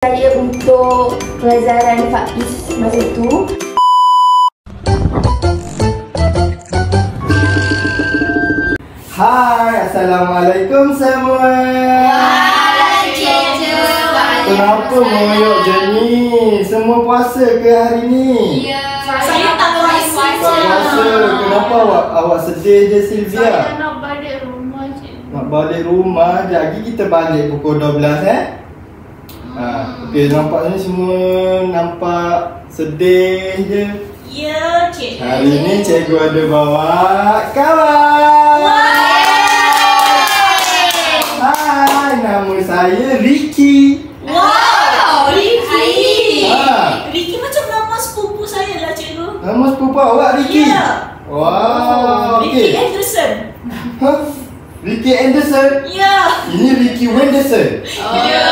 saya untuk pelajaran Faiz masa itu. Hai, Assalamualaikum semua. Waalaikumsalam. Kenapa mengoyok je ni? Semua puasa ke hari ni? Ya. Saya tak puasa. Tak puasa. Kenapa awak sedih je, Sylvia? Saya nak balik rumah je. Nak balik rumah. Lagi kita balik pukul 12 Okey, nampaknya semua nampak sedih je. Ya, cikgu. Hari ni cikgu ada bawa kawan. Hai, nama saya Ricky. Wow, Ricky. Ricky macam nama sepupu saya lah, cikgu. Nama sepupu awak Ricky? Ya. Wow, Ricky okey. Anderson. Ricky Anderson? Ya. Ini Ricky Wenderson? Ya.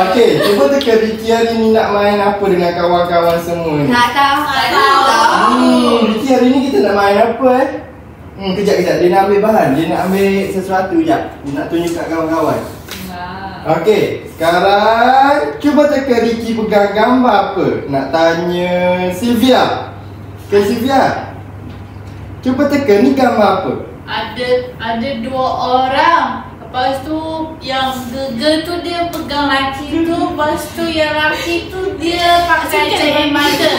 Okey, cuba teka Ricky hari ni nak main apa dengan kawan-kawan semua ni? Tak tahu. Ricky hari ni kita nak main apa Kejap, dia nak ambil bahan. Dia nak ambil sesuatu sekejap. Dia nak tunjuk kat kawan-kawan. Okey, sekarang cuba teka Ricky pegang gambar apa? Nak tanya Sylvia. Okay, Sylvia, cuba teka ni gambar apa? Ada dua orang. Lepas tu yang girl tu dia pegang laki tu. Lepas tu yang laki tu dia pakai cermin mata.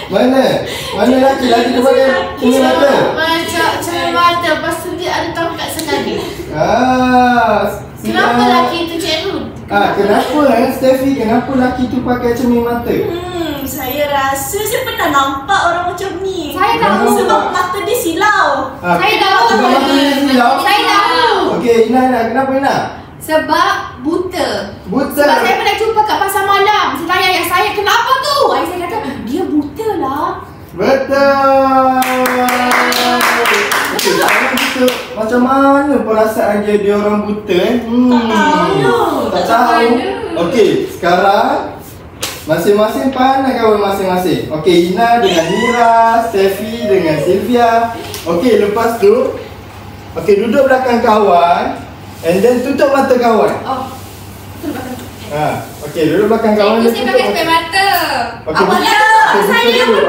Mana? Mana laki tu pakai cermin mata? Macam cermin mata. Lepas tu dia ada tongkat sekali. Kenapa laki tu cikgu? Kenapa Steffi? Kenapa laki tu pakai cermin mata? Saya rasa saya pernah nampak orang macam ni. Saya tahu. Sebab mata dia silau. Saya tahu. Sebab mata dia silau? Saya tahu. Okey, Ina, kenapa Ina? Sebab buta. Buta. Sebab saya pernah jumpa kat pasar malam. Saya tanya ayah saya, kenapa tu? Ayah saya kata, dia buta lah. Betul. Okey, sekarang kita macam mana perasaan dia orang buta Tak tahu. Okey, sekarang masing-masing pandai kawan masing-masing. Okey, Ina dengan Nira, Steffi dengan Sylvia. Okey, lepas tu duduk belakang kawan and then tutup mata kawan. Okey, duduk belakang kawan. Saya pakai spek mata. Okey, Saya buka dulu.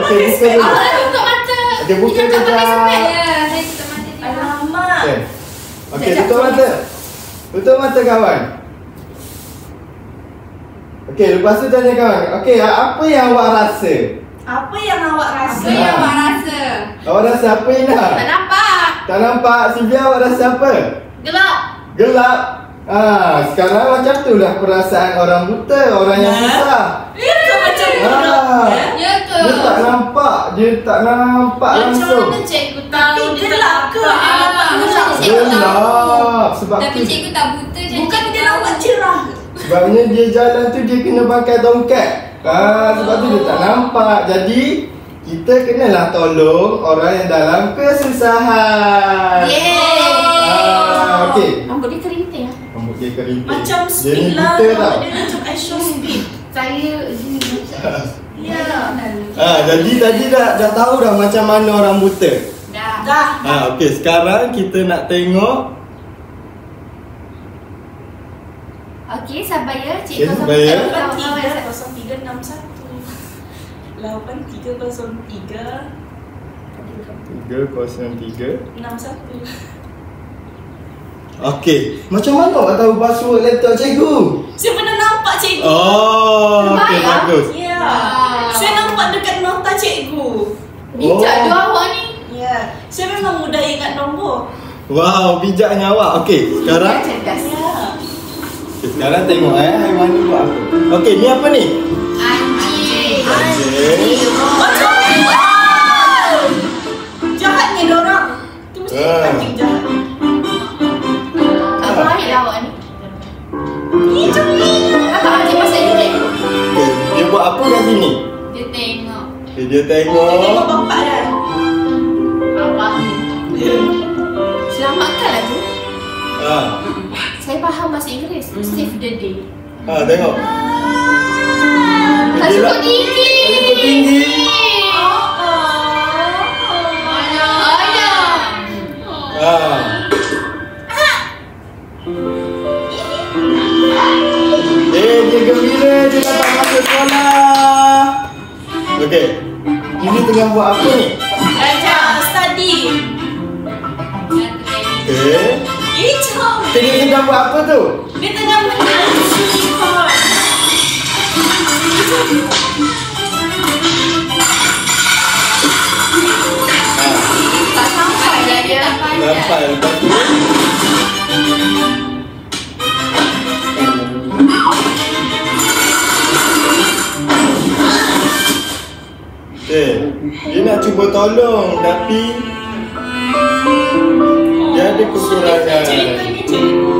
Awak tutup mata. Okey, buka Dia tak pakai sekejap. spek. Ya, saya tutup mata. Alamak. Okey, tutup mata. Tutup mata kawan. Okey, lepas tu tanya kawan. Okey, apa yang awak rasa? Apa yang awak rasa? Apa yang awak rasa? Awak rasa apa, Ina? Tak nampak. Tak nampak. Sylvia, awak rasa apa? Gelap. Gelap. Sekarang macam itulah perasaan orang buta, orang yang susah. Itu macam Ya ke? Dia tak nampak Macam langsung. mana cikgu tahu Tapi dia gelap tak ke? nampak? Dia nampak gelap. Gelap. Sebab Tapi tu cikgu tak buta je. Bukan dia nampak cerah. sebabnya dia jalan tu dia kena pakai tongkat. Sebab tu dia tak nampak. Jadi kita kenalah tolong orang yang dalam kesusahan. Okey. Rambut dia kerinting. Rambut dia kerinting. Macam Dia ni speed lah. buta tau. Dia macam action speed. Saya Ya. Jadi tadi dah tahu dah macam mana orang buta. Dah. Okey, sekarang kita nak tengok. Okey, sabar ya. Okey, Cikgu sabar ya. 830361. 8303 303. 61. Okey, macam mana awak tahu password laptop cikgu? Saya pernah nampak cikgu. Okey, bagus. Ya. Saya nampak dekat nota cikgu. bijak tu awak ni. Ya. Saya memang mudah ingat nombor. Wow, bijaknya awak. Okey, sekarang Cerdas. Ya. sekarang tengok haiwan ni buat apa. Okey, ni apa ni? Anjing. Anjing. Macam ni. Jahatnya dorang. Itu mesti anjing jahat. Tak baik lah awak ni. Ni macam ni. Kakak anjing pasal dia cikgu. Okey, dia buat apa kat sini? Dia tengok. Okey, dia tengok. Dia tengok bapak dah. Apa? Selamatkanlah tu. Saya faham bahasa Inggeris. Save the day. Tengok. Tak cukup tinggi. Tak cukup tinggi. Dia gembira, dia dapat sekolah. Okey. Ini tengah buat apa ni? Belajar, study. Okey. Hijau. Tengah sedang buat apa tu? Dia tengah menang unicorn. Tak sampai lah dia. Sampai lepas tu. Dia nak cuba tolong tapi dia ada kekurangan. Ceritanya cikgu.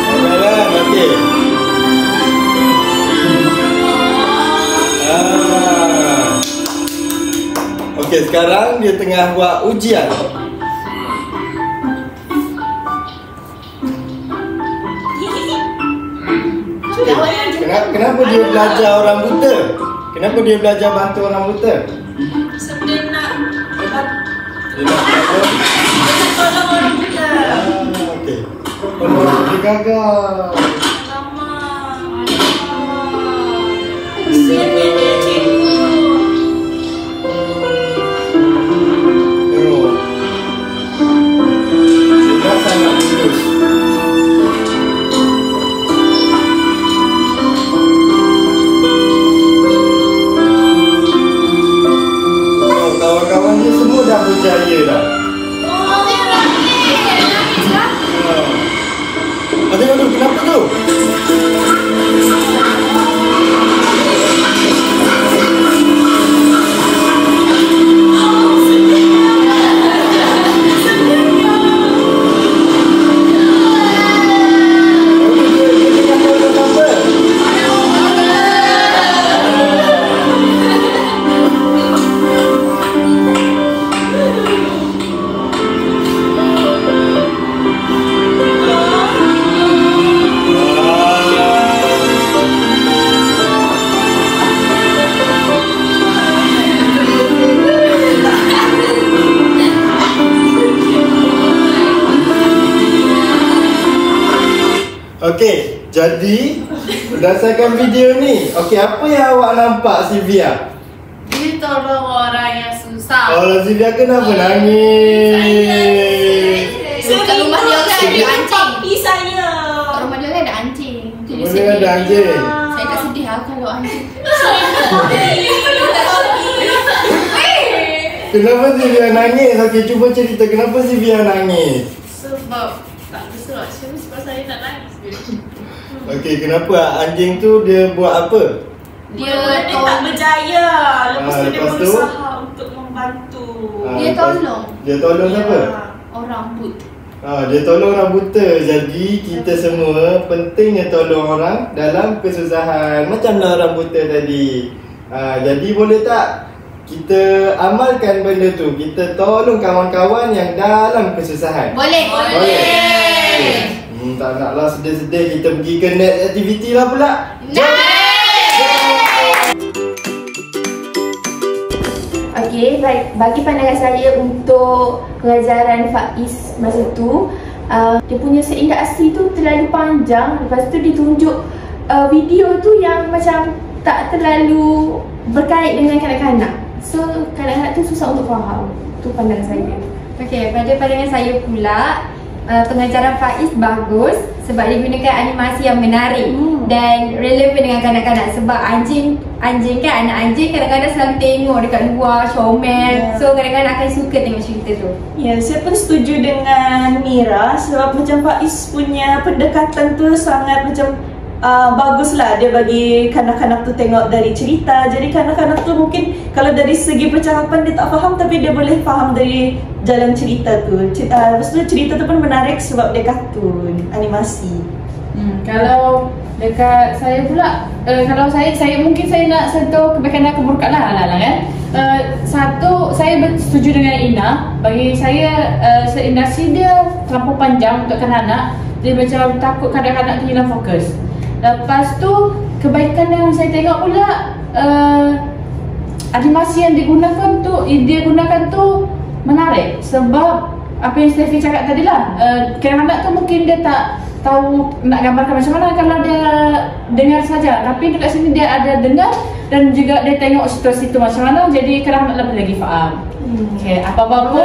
Amalan, okey. Okey, sekarang dia tengah buat ujian. Kenapa dia belajar orang buta? Kenapa dia belajar bantu orang buta? Sebab dia nak Dia nak belajar. tolong orang buta. Okey. Oh, dia gagal. Alamak. Kesiannya dia cikgu. Tengok. Dia sangat lulus. Tengok, kawan-kawan dia semua dah berjaya dah. Oh, dia Nangis lah. Tengok tu, kenapa tu? Okey, jadi berdasarkan video ni, okey, apa yang awak nampak Sylvia? Dia tolong orang yang susah. Oh, Sylvia kenapa nangis? Kat rumah dia kan ada anjing. Papi saya. Kat rumah dia kan ada anjing. Tu dia Mana sedih. ada anjing? Saya tak sedih lah kalau anjing. Kenapa Sylvia nangis? Okey, cuba cerita kenapa Sylvia nangis. Sebab tak bisa sebab saya nak nangis. Okey, kenapa anjing tu dia buat apa? Dia tak berjaya. Lepas tu dia lepas tu? berusaha untuk membantu. Dia tolong. Dia tolong siapa? Orang but. Dia tolong orang buta. Jadi kita semua pentingnya tolong orang dalam kesusahan. Macamlah orang buta tadi. Jadi boleh tak kita amalkan benda tu? Kita tolong kawan-kawan yang dalam kesusahan. Boleh. Tak naklah sedih-sedih. Kita pergi ke next activity lah pula. Okey, baik. Bagi pandangan saya untuk pengajaran Faiz masa tu, dia punya seindahasi tu terlalu panjang. Lepas tu dia tunjuk video tu yang macam tak terlalu berkait dengan kanak-kanak. So, kanak-kanak tu susah untuk faham. Tu pandangan saya. Okey, pada pandangan saya pula, pengajaran Faiz bagus sebab dia gunakan animasi yang menarik dan relevan dengan kanak-kanak. Sebab anjing kan, anak anjing kadang-kadang selalu tengok dekat luar, comel. So kadang-kadang akan suka tengok cerita tu. Ya, saya pun setuju dengan Mira sebab macam Faiz punya pendekatan tu sangat macam baguslah dia bagi kanak-kanak tu tengok dari cerita. Jadi kanak-kanak tu mungkin kalau dari segi percakapan dia tak faham tapi dia boleh faham dari jalan cerita tu. Lepas tu cerita tu pun menarik sebab dia kartun, animasi. Kalau dekat saya pula, kalau saya mungkin saya nak sentuh kebaikan dan keburukan lah kan. Satu, saya setuju dengan Ina. Bagi saya seindahsi dia terlampau panjang untuk kanak-kanak. Dia macam takut kanak-kanak tu hilang fokus. Lepas tu kebaikan yang saya tengok pula, animasi yang digunakan tu, dia gunakan tu menarik sebab apa yang Steffi cakap tadi lah, kanak-kanak tu mungkin dia tak tahu nak gambarkan macam mana kalau dia dengar saja, tapi dekat sini dia ada dengar dan juga dia tengok situasi tu macam mana, jadi kanak-kanak lebih lagi faham. Okay, apa-apa pun